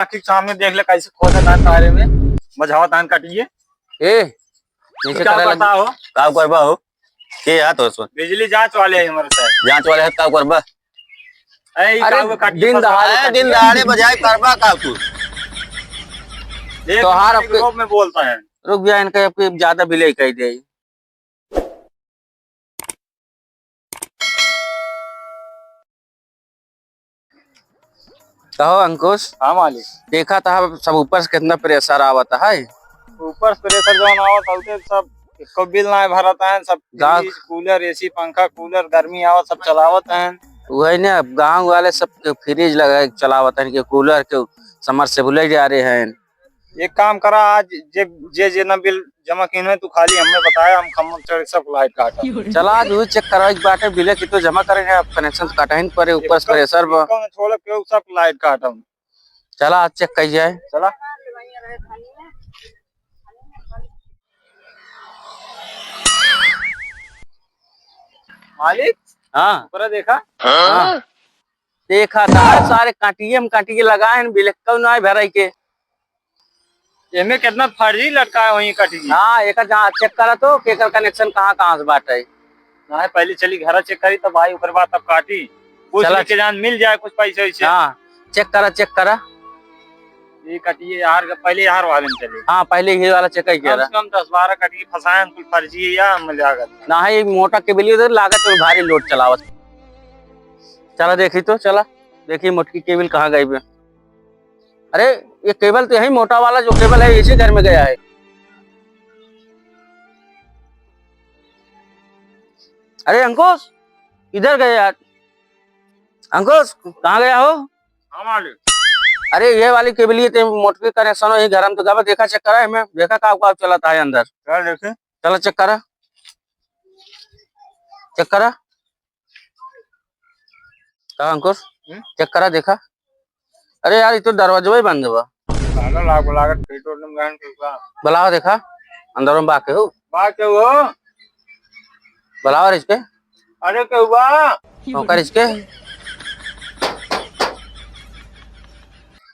आखिर सामने देख ले कैसे खोदा धान तारे में मझावा धान काटिए। ए नीचे क्या करे लग पता हो का करबा हो के या तो सो बिजली जांच वाले हैं हमारे साथ। जांच वाले है का करबा। अरे दिन दहाड़े बजाय करबा का तू तो हार अपने में बोलता है। रुक जा इनका आपके ज्यादा बिले कह दे। कहो अंकुश। हाँ मालिक। देखा था सब ऊपर से कितना प्रेशर आवता है। ऊपर से प्रेशर जो आवत होते सब इसको बिल ना भरता है। सब कूलर एसी पंखा कूलर गर्मी आवत सब चलावत है। वही ना गांव वाले सब फ्रिज लगा चलावत है कि कूलर के समरसेबुल जा रहे हैं। एक काम करा आज जे ना बिल जमा किन तू खाली हमें बताया हम खम्मत चढ़ सब लाइट काटा। चला आज वही चेक करा एक बाटे बिल की तो जमा करेंगे आप कनेक्शन काटा ही पड़े ऊपर से प्रेशर छोड़ के सब लाइट काटा। चला आज चेक कर जाए। चला मालिक। हाँ ऊपर देखा। हाँ देखा था सारे काटिए लगाए बिल ना भराई के एमे कितना फर्जी लटका है वही कटी। हाँ एक चेक करा तो केकर कनेक्शन कहाँ से बात है। ना पहले चली घर चेक करी तो भाई ऊपर बात तब काटी कुछ के जान मिल जाए कुछ पैसे वैसे। हाँ चेक करा ये कटिए यार पहले यार वाले में चले। हाँ पहले ये वाला चेक कम से कम 10-12 कटिए फंसाए कुछ फर्जी है या मिल जाएगा ना है मोटा केबल उधर लागत में भारी लोड चलावत। चला देखी तो चला देखी मोटकी केबल कहाँ गई। अरे ये केबल तो यही मोटा वाला जो केबल है इसी घर में गया है। अरे अंकुश इधर गए यार। अंकुश कहाँ गया हो। अरे ये वाली केबल मोटकी कनेक्शन है घर में तो गया देखा चेक करा है मैं देखा का चलाता है अंदर। देखे चलो चेक करा कहा अंकुश चेक करा देखा। अरे यार ये तो दरवाजा ही बंद हुआ। बुलाओ देखा अंदर में बाके हो बुलाओ इसके। अरे क्या हुआ कर इसके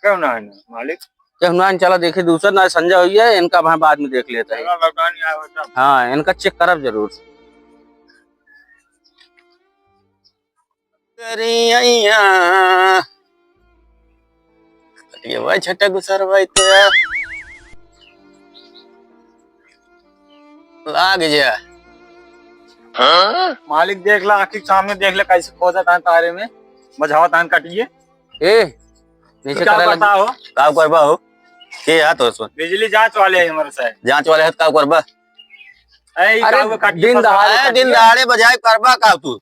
क्यों ना मालिक क्यों ना चला देखे दूसरा ना संजय हुई है इनका वहां बाद में देख लेता है। हाँ इनका चेक करब जरूर। ये भाई छठा गुसर भाई तो यार लाग जा। मालिक देख ला आखिर सामने देख ले कैसे खोदा धान तारे में मझावा धान काटिए। ए नीचे करे लग हो का करबा हो के या तो सो बिजली जांच वाले हैं हमारे साथ। जांच वाले है का करबा। दिन दहाड़े बजाय करबा का तू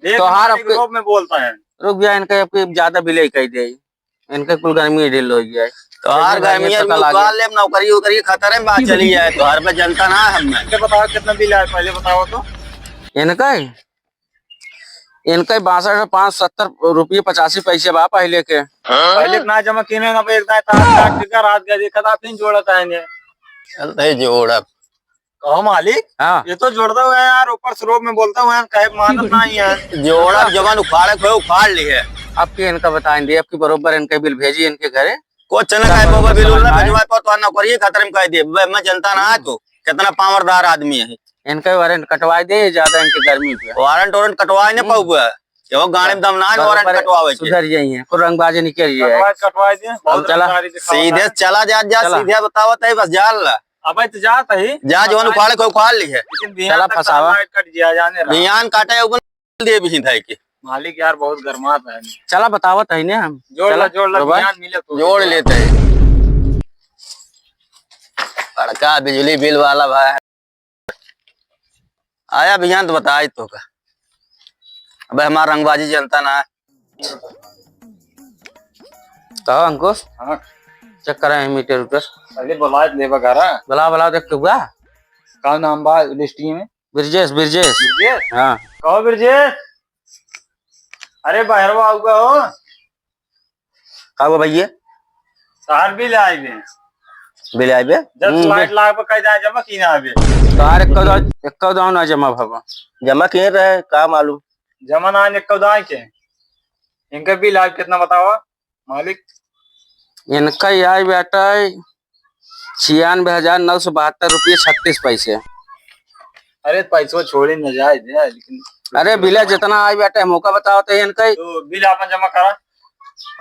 तो हार अपने में बोलता है। रुक जा इनका ज्यादा बिल कह दे इनका कुल गर्मी ढिल हो गया है। तो हर गर्मी ले नौकरी खतर है बात चली जाए तो हर पे जनता ना हमने बताओ कितना बिल आया पहले बताओ तो। इनका 62,570 रुपये 85 पैसे बा पहले के। पहले ना जमा किने ना रात गया देखा था फिर जोड़ा था चलते जोड़ कहो मालिक। हाँ ये तो जोड़ता हुआ है यार ऊपर स्रोप में बोलता हुआ है मानत नहीं है। जोड़ा जवान उखाड़ ली है आपके इनका बताएंगे आपकी बरोबर इनके बिल भेजी इनके घरे को चना बिल नौकरी खतरे में कह दिए मैं जनता ना तो कितना पावरदार आदमी है। इनका वारंट कटवा दे ज्यादा इनकी गर्मी पे वारंट कटवाए ना पाऊ गाड़ी में दमना वारंट कटवावे सुधर जाइए है रंगबाजी निकल कटवा दे चला सीधे चला जा सीधे बतावत है बस जाल ला अब तो जाता ही जा जवन उखाड़ ली है। चला फसावा ध्यान काटे दिए भी था के मालिक यार बहुत गर्मात है। चला बतावत है ना हम जोड़ लेते हैं। बड़का बिजली बिल वाला भाई आया भैया तो बताए तो का अब हमारा रंगबाजी जनता ना कहो अंकुश। हाँ चेक करा मीटर उटर पहले बुला देख के हुआ का नाम बा लिस्ट में ब्रिजेश। हाँ कहो ब्रिजेश। अरे बाहरवा आऊगा हो का हुआ भैया सार बिल आए बिल आए 10 लाख पे कह जमा की ना आवे तार एक ना जमा भवा जमा किए रहे का मालूम जमा ना एक के इनका बिल आज कितना बताओ मालिक इनका ही आई बेटा 96,972 रुपये 36 पैसे। अरे पैसों छोड़े न जाए दे, लेकिन अरे बिला जितना आई बेटा मौका बताओ तो इनका ही। तो बिल आपने जमा करा?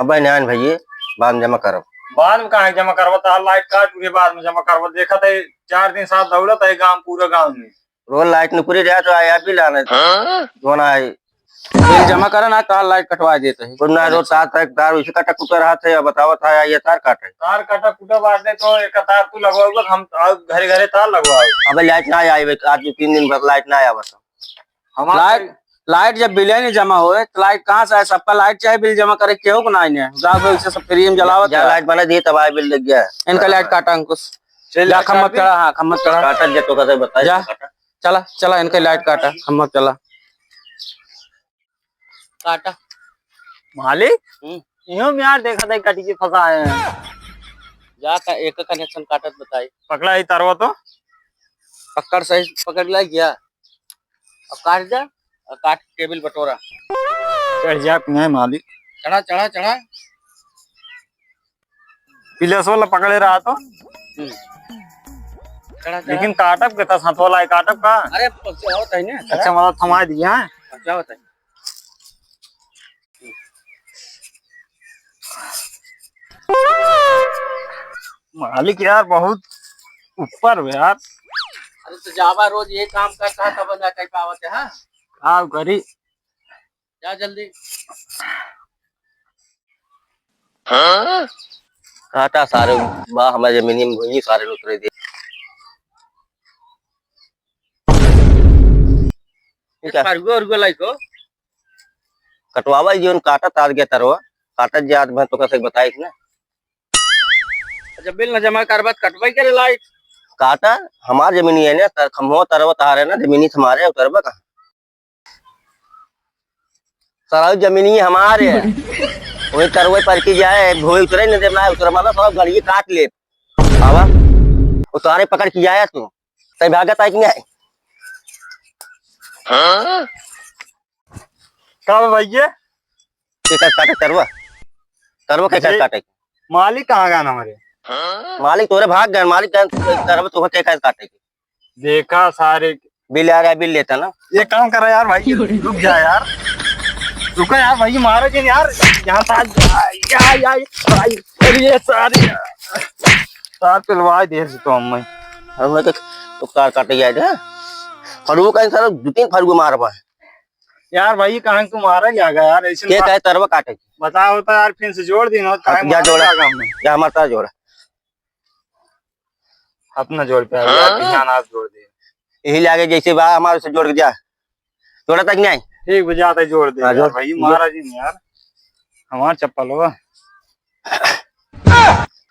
अब न्यान भैया बाद में जमा करो। बाद में कहा जमा करवा था, लाइट काट के बाद में जमा करवा। देखा था 4 दिन साथ दौड़त है गांव, पूरा गांव में। रोज लाइट न पूरी रहा तो आया भी लाना धोना है। बिल जमा करा ना तो लाइट कटवा देते हैं। ना रोज सात तक तार उसी कटा कुटा रहा था, बताओ था ये तार काटे। तार काटा कुटा बांट दे तो एक तार तू लगवाओगे, हम घरे घरे तार लगवाओ। अब लाइट ना आई, आज 3 दिन भर लाइट ना आया। बस लाइट लाइट जब बिल नहीं जमा हुए तो लाइट कहाँ से आए? सबका लाइट चाहे बिल जमा करे क्यों को ना आए गाँव से सब फ्री में जलावत है। लाइट बना दी तब आए बिल लग गया। इनका लाइट काटा अंकुश, जा खम्मत चढ़ा। हाँ खम्मत चढ़ा, काटा जे तो कहते बता जा चला चला इनका लाइट काटा, खम्मत चला काटा। मालिक यूं में यार देखा था कटी के फंसा है। जा का एक कनेक्शन काटत बताई। पकड़ा ही तारवा तो पकड़ सही पकड़ ला गया। अब काट जा और काट केबल बटोरा चढ़ जा नहीं मालिक। चढ़ा चढ़ा चढ़ा। पिलस वाला पकड़े रहा तो चढ़ा चढ़ा। लेकिन काटब के था साथ वाला काटब का। अरे पहुंचा होता है ना। अच्छा मतलब थमा दिया है। पहुंचा होता है। मालिक यार बहुत ऊपर है यार। अरे तो जावा रोज ये काम करता है तब ना कह पावत है। हाँ आप करी जा जल्दी। काटा सारे बा हमारे जमीनी में घुई सारे उतरे दे। अर्गो लाइको कटवावा जीवन काटा तार गया तरवा काटा जे आज मैं तो कैसे बताइस ना। जब बिल न जमा कर बाद कटवाई करे लाइट। काटा हमार जमीनी है ना, तर खम्हो तरवा तारे ना जमीनी हमारे उतरवा का सारा जमीनी हमारे है। वही तरवे पर की जाए भोई उतरे न देना उतर माना सब गड़िए काट ले आवा उतारे पकड़ की जाए तू तय भागत आई कि नहीं। कब भैया काटे तरवा तरवा कैसे काटे। मालिक कहाँ गया हमारे? मालिक तोरे भाग गए। मालिक तरवा तो कैसे काटे देखा सारे बिल आ रहा है बिल लेता ना। ये काम कर रहा यार भाई, रुक जा यार, रुको यार भाई मारो जी यार। यहाँ ये सारे साथ पिलवा दे तो हम तो कार काटे जाए फरुगो का सारा 2-3 फरुगो मारवा है यार भाई। कहाँ तू मारा जाएगा यार ऐसे के कहे तरवा काटे बताओ तो यार, फिर से जोड़ दी ना। जा जोड़ा जा हमारा जोड़ा अपना जोड़ पे ध्यान जोड़ दे। यही लागे जैसे बा हमारे से जोड़ के जा जोड़ा तक नहीं ठीक बजे आता जोड़ दे जोड़ भाई। महाराज जी यार हमारा चप्पल होगा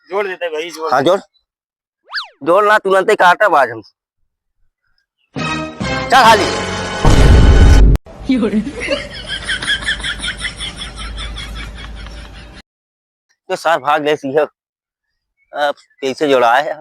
जोड़ देते भाई। जोड़ हाँ जोड़ जोड़ ना तुरंत ही काटा बाज हम चल खाली तो सार भाग गए सीधे। अब कैसे जोड़ा है